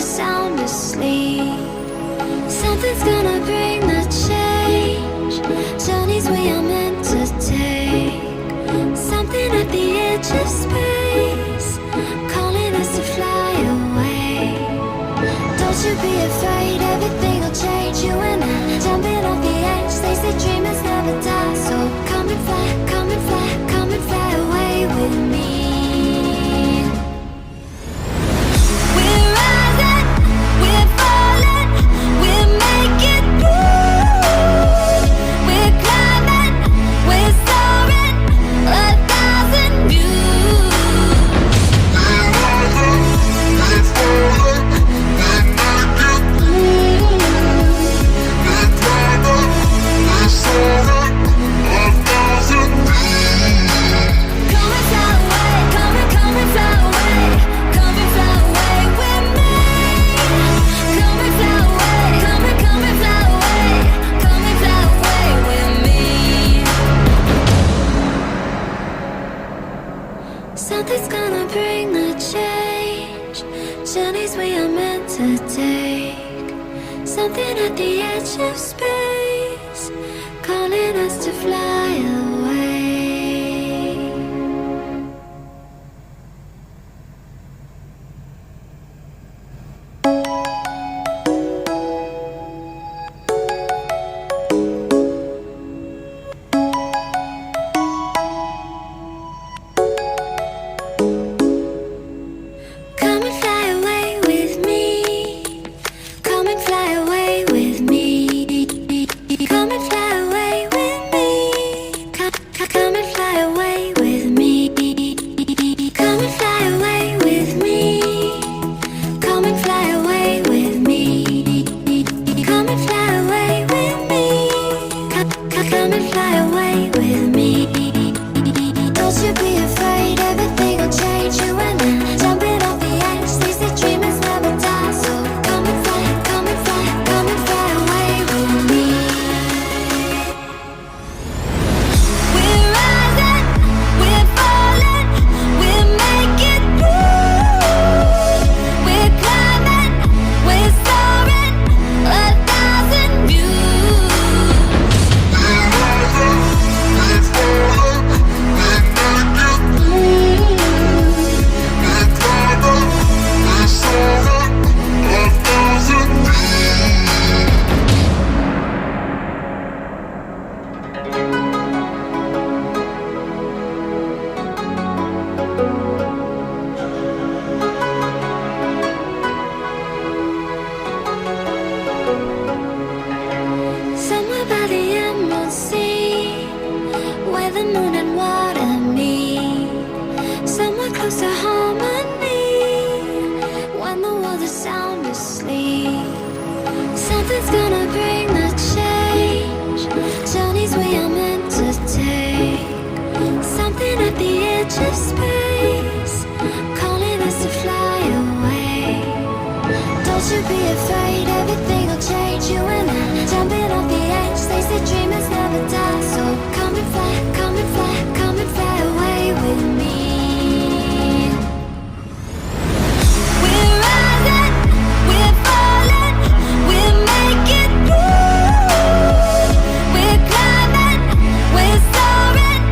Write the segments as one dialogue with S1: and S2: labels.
S1: sound asleep. Something's gonna bring the change. Journeys we are meant to take. Something at the edge of space, calling us to fly away. Don't you be afraid, everything will change. You and I, jumping off the edge. They say dreamers never die. So come and fly, come and fly, come and fly away with me. We're rising, we're falling, we're making moves. We're climbing, we're soaring, 1,000 views. We're rising, we're falling, we're making moves. We're climbing, we're soaring, 1,000 views. Come and fly away, come and fly away, come and fly away with me. Come and fly away, come and fly away, come and fly away with me. Something's gonna bring the change. Journeys we are meant to take. Something at the edge of space, calling us to fly away. Come and fly away with me. Come and fly away with me. Come and fly away with me. Come and fly away with me. Come and fly away with me. Come and fly away with me. Come and fly away with me. Come and fly away with me. Don't you be afraid, everything will change. You and I, jumping off the edge. They say dreamers never die. So come and fly, come and fly, come and fly away with me. We're rising, we're falling, we're making moves. We're climbing, we're soaring, 1,000 views. We're rising, we're falling, we're making moves. We're climbing, we're soaring, 1,000 views. Somewhere by the emerald sea, where the moon and water meet. Somewhere close to harmony, when the world is sound asleep. Something's gonna bring the change. Journeys we are meant to take. Something at the edge of space, calling us to fly away. Don't you be afraid, everything will change. You and I, jumping off the edge. They say dreamers never die. So come and fly, come and fly, come and fly away with me. We're rising, we're falling, we're making moves. We're climbing, we're soaring,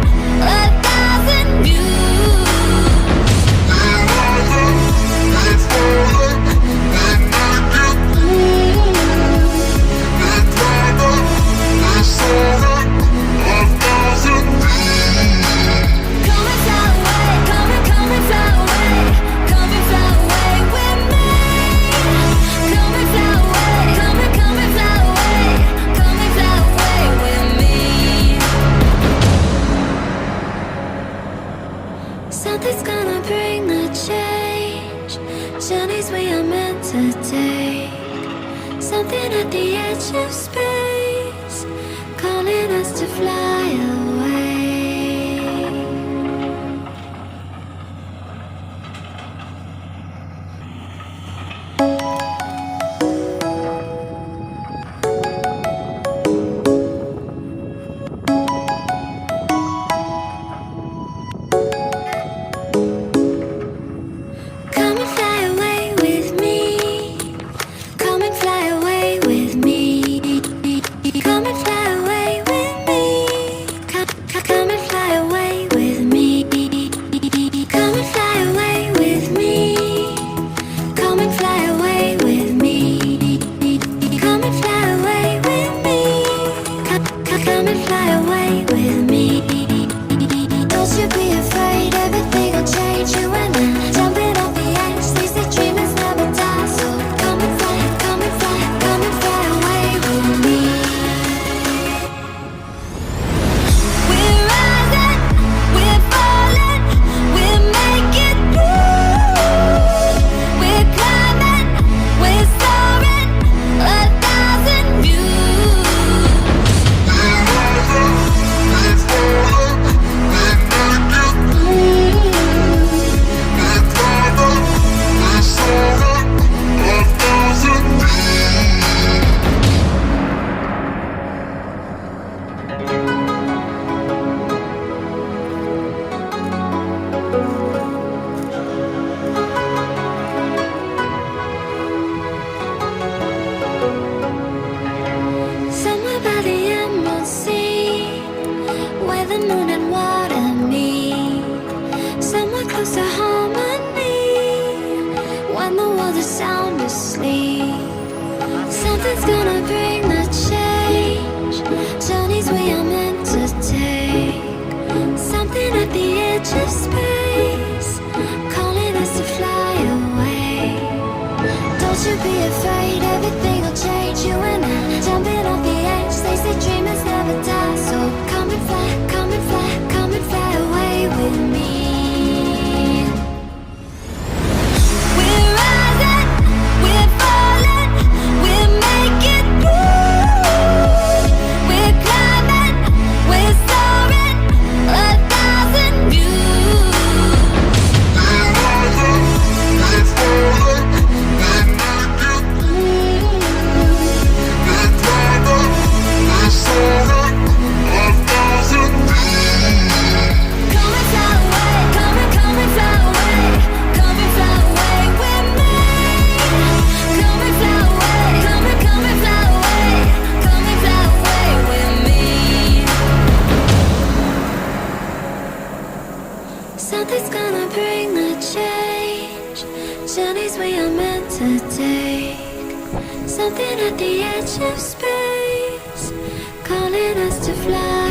S1: 1,000 views. We're rising, we're falling, we're making moves. We're climbing, we're soaring, 1,000 views. Come and fly away, come and fly away, come and fly away with me. Come and fly away, come and fly away, come and fly away with me. Something's gonna bring the change. Journeys we are meant to take. Something at the edge of space, calling us to fly away. Come and fly away with me. to sleep. Something's gonna bring the change. Journeys we are meant to take. Something at the edge of space, calling us to fly away. Don't you be afraid, everything will change. You and I, jumping off the edge. They say dreamers never die, so come and fly, come and fly, come and fly away with me. We're rising, we're falling, we're making through. We're climbing, we're soaring, 1,000 views.
S2: We're rising, we're falling, we're making through. We're climbing, we're soaring, 1,000 views.
S1: Come and fly away, come and fly away, come and fly away with me. Come and fly away, come and fly away, come and fly away with me. Something's gonna bring the change. Journeys we are meant to take. Something at the edge of space, calling us to fly.